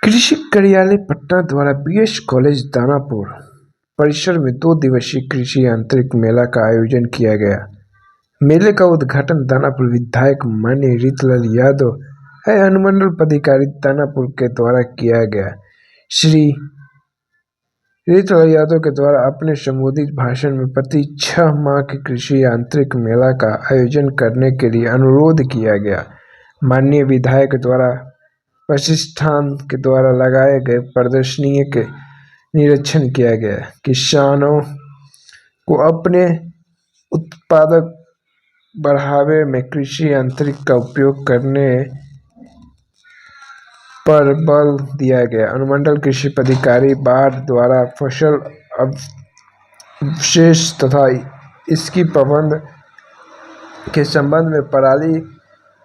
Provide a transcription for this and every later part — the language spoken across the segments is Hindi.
कृषि कार्यालय पटना द्वारा बीएस कॉलेज दानापुर परिसर में 2 दिवसीय कृषि यांत्रिक मेला का आयोजन किया गया। मेले का उद्घाटन दानापुर विधायक माननीय रीतलाल यादव अनुमंडल पदाधिकारी दानापुर के द्वारा किया गया। श्री रीतलाल यादव के द्वारा अपने संबोधित भाषण में प्रति 6 माह के कृषि यांत्रिक मेला का आयोजन करने के लिए अनुरोध किया गया। माननीय विधायक द्वारा प्रतिष्ठान के द्वारा लगाए गए प्रदर्शनी के निरीक्षण किया गया। किसानों को अपने उत्पादक बढ़ावे में कृषि यांत्रिक का उपयोग करने पर बल दिया गया। अनुमंडल कृषि पदाधिकारी बाढ़ द्वारा फसल अवशेष तथा इसकी प्रबंधन के संबंध में पराली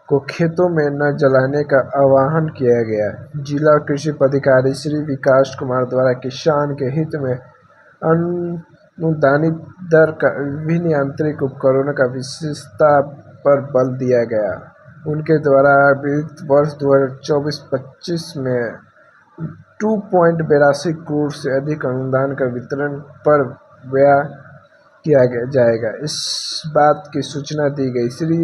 को खेतों में न जलाने का आह्वान किया गया। जिला कृषि पदाधिकारी श्री विकास कुमार द्वारा किसान के हित में अनुदानित दर का विभिन्न यांत्रिक उपकरणों का विशेषता पर बल दिया गया। उनके द्वारा वित्त वर्ष 2024-25 में 2.82 करोड़ से अधिक अनुदान का वितरण पर व्यय किया जाएगा। इस बात की सूचना दी गई। श्री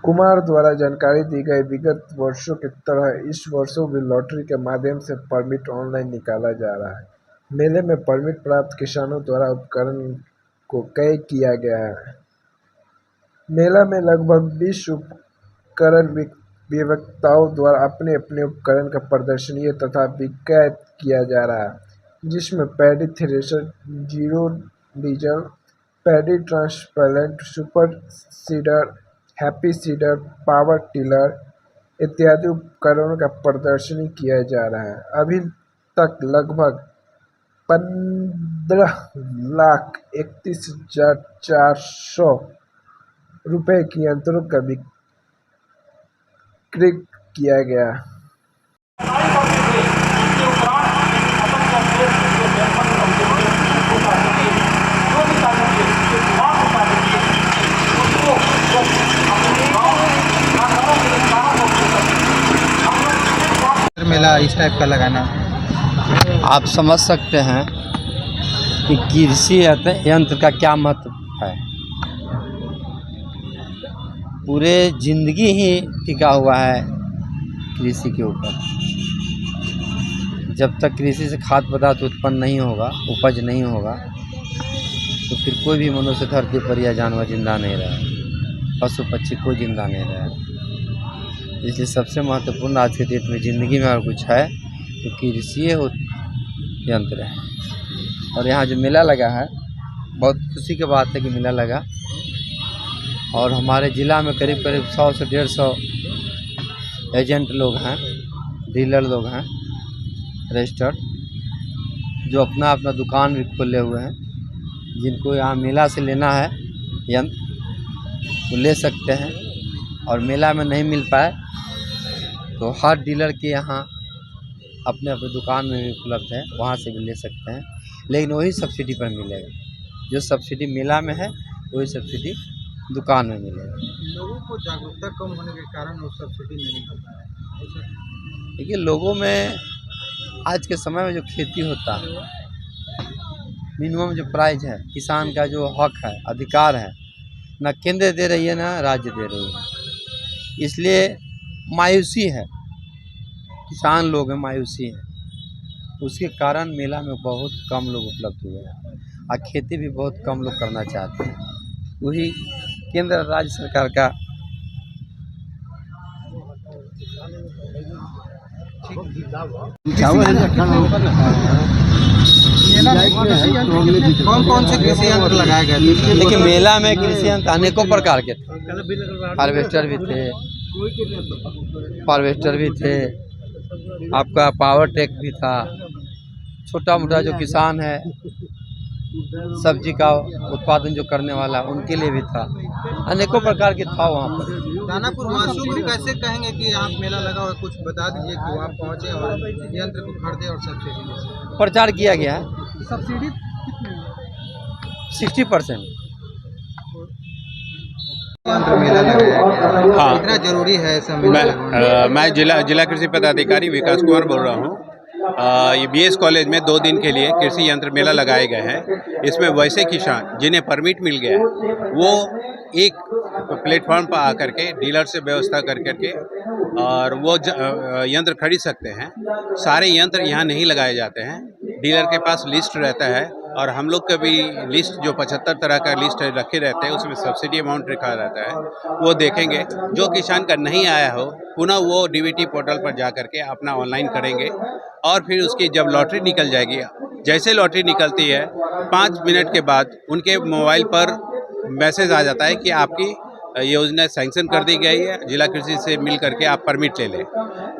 कुमार द्वारा जानकारी दी गई। विगत वर्षों की तरह इस वर्ष भी लॉटरी के माध्यम से परमिट ऑनलाइन निकाला जा रहा है। मेले में परमिट प्राप्त किसानों द्वारा उपकरण को क्रय किया गया है। मेला में लगभग 20 उपकरण विक्रेताओं द्वारा अपने अपने उपकरण का प्रदर्शनी तथा विक्रय किया जा रहा है, जिसमें paddy thresher, zero diesel, paddy transplant, super seeder, happy seeder, power tiller इत्यादि उपकरणों का प्रदर्शनी किया जा रहा है। अभी तक लगभग 15,31,400 रुपए की यंत्रों का विक्रय किया गया। मेला इस टाइप का लगाना आप समझ सकते हैं कि कृषि यंत्र का क्या महत्व है। पूरे जिंदगी ही टिका हुआ है कृषि के ऊपर। जब तक कृषि से खाद्य पदार्थ उत्पन्न नहीं होगा, उपज नहीं होगा, तो फिर कोई भी मनुष्य धरती पर या जानवर जिंदा नहीं रहा, पशु पक्षी कोई जिंदा नहीं रहा। इसलिए सबसे महत्वपूर्ण आज के डेट में ज़िंदगी में अगर कुछ है तो कृषि यंत्र है। और यहाँ जो मेला लगा है, बहुत खुशी की बात है कि मेला लगा। और हमारे ज़िला में करीब 100 से 150 एजेंट लोग हैं, डीलर लोग हैं रजिस्टर्ड, जो अपना अपना दुकान भी खोले हुए हैं। जिनको यहाँ मेला से लेना है यंत्र वो ले सकते हैं। और मेला में नहीं मिल पाए तो हर डीलर के यहाँ अपने अपने दुकान में भी उपलब्ध है, वहाँ से भी ले सकते हैं। लेकिन वही सब्सिडी पर मिलेगा। जो सब्सिडी मेला में है वही सब्सिडी दुकान में मिलेगा। लोगों को जागरूकता कम होने के कारण वो सब्सिडी नहीं मिल पा रहा है। देखिए, लोगों में आज के समय में जो खेती होता है, मिनिमम जो प्राइस है, किसान का जो हक है, अधिकार है, ना केंद्र दे रही है ना राज्य दे रही है। इसलिए मायूसी है, किसान लोग हैं, मायूसी है। उसके कारण मेला में बहुत कम लोग उपलब्ध हुए हैं और खेती भी बहुत कम लोग करना चाहते हैं। वही केंद्र राज्य सरकार का कौन कौन से कृषि यंत्र लगाए गए थे? देखिए, मेला में कृषि यंत्र अनेकों प्रकार के थे। हार्वेस्टर भी थे, आपका पावर ट्रैक भी था। छोटा मोटा जो किसान है, सब्जी का उत्पादन जो करने वाला, उनके लिए भी था। अनेकों प्रकार के था वहाँ पर। दानापुर वासियों को कैसे कहेंगे कि आप मेला लगा और कुछ बता दीजिए कि वो आप पहुँचे और यंत्र को खरीदे और सब्सिडी ले सकें। प्रचार किया गया है। सब्सिडी 60%। यंत्र मेला लगाया गया हाँ। कितना जरूरी है ऐसा मेला लगाना? मैं जिला कृषि पदाधिकारी विकास कुमार बोल रहा हूँ। ये बीएस कॉलेज में 2 दिन के लिए कृषि यंत्र मेला लगाए गए हैं। इसमें वैसे किसान जिन्हें परमिट मिल गया है वो एक प्लेटफॉर्म पर आकर के डीलर से व्यवस्था कर करके और वो यंत्र खरीद सकते हैं। सारे यंत्र यहाँ नहीं लगाए जाते हैं, डीलर के पास लिस्ट रहता है और हम लोग का भी लिस्ट जो 75 तरह का लिस्ट रखे रहते हैं उसमें सब्सिडी अमाउंट रखा रहता है। वो देखेंगे, जो किसान का नहीं आया हो पुनः वो डीबीटी पोर्टल पर जा करके अपना ऑनलाइन करेंगे और फिर उसकी जब लॉटरी निकल जाएगी, जैसे लॉटरी निकलती है 5 मिनट के बाद उनके मोबाइल पर मैसेज आ जाता है कि आपकी योजना सैंक्शन कर दी गई है, जिला कृषि से मिल करके आप परमिट ले लें।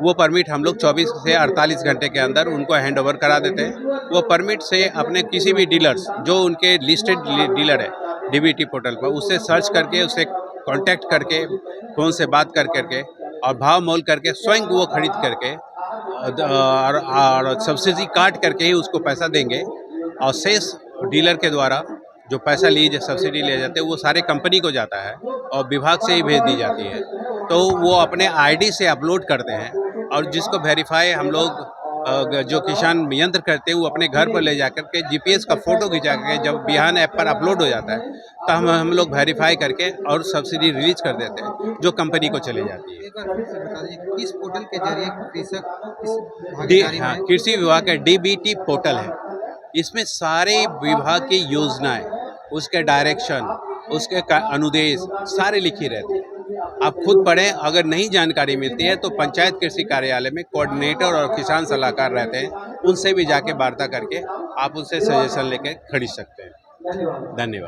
वो परमिट हम लोग 24 से 48 घंटे के अंदर उनको हैंड ओवर करा देते हैं। वो परमिट से अपने किसी भी डीलर्स जो उनके लिस्टेड डीलर है डीबीटी पोर्टल पर, उससे सर्च करके उससे कांटेक्ट करके फ़ोन से बात कर करके और भाव मोल करके स्वयं वो खरीद करके और सब्सिडी काट करके ही उसको पैसा देंगे और शेष डीलर के द्वारा जो पैसा लिए सब्सिडी ले जाते हैं वो सारे कंपनी को जाता है और विभाग से ही भेज दी जाती है। तो वो अपने आईडी से अपलोड करते हैं और जिसको वेरीफाई हम लोग जो किसान यंत्र करते हैं वो अपने घर पर ले जाकर के जीपीएस का फ़ोटो खिंचा के जब बिहान ऐप पर अपलोड हो जाता है तो हम लोग वेरीफाई करके और सब्सिडी रिलीज कर देते हैं जो कंपनी को चले जाती है। एक बार फिर से बता दीजिए किस पोर्टल के जरिए कृषक इस भागीदारी में कृषि विभाग का डीबीटी पोर्टल है। इसमें सारे विभाग की योजनाएं, उसके डायरेक्शन, उसके अनुदेश सारे लिखी रहते हैं। आप खुद पढ़ें, अगर नहीं जानकारी मिलती है तो पंचायत कृषि कार्यालय में कोऑर्डिनेटर और किसान सलाहकार रहते हैं, उनसे भी जाके वार्ता करके आप उनसे सजेशन लेके खरीद सकते हैं। धन्यवाद।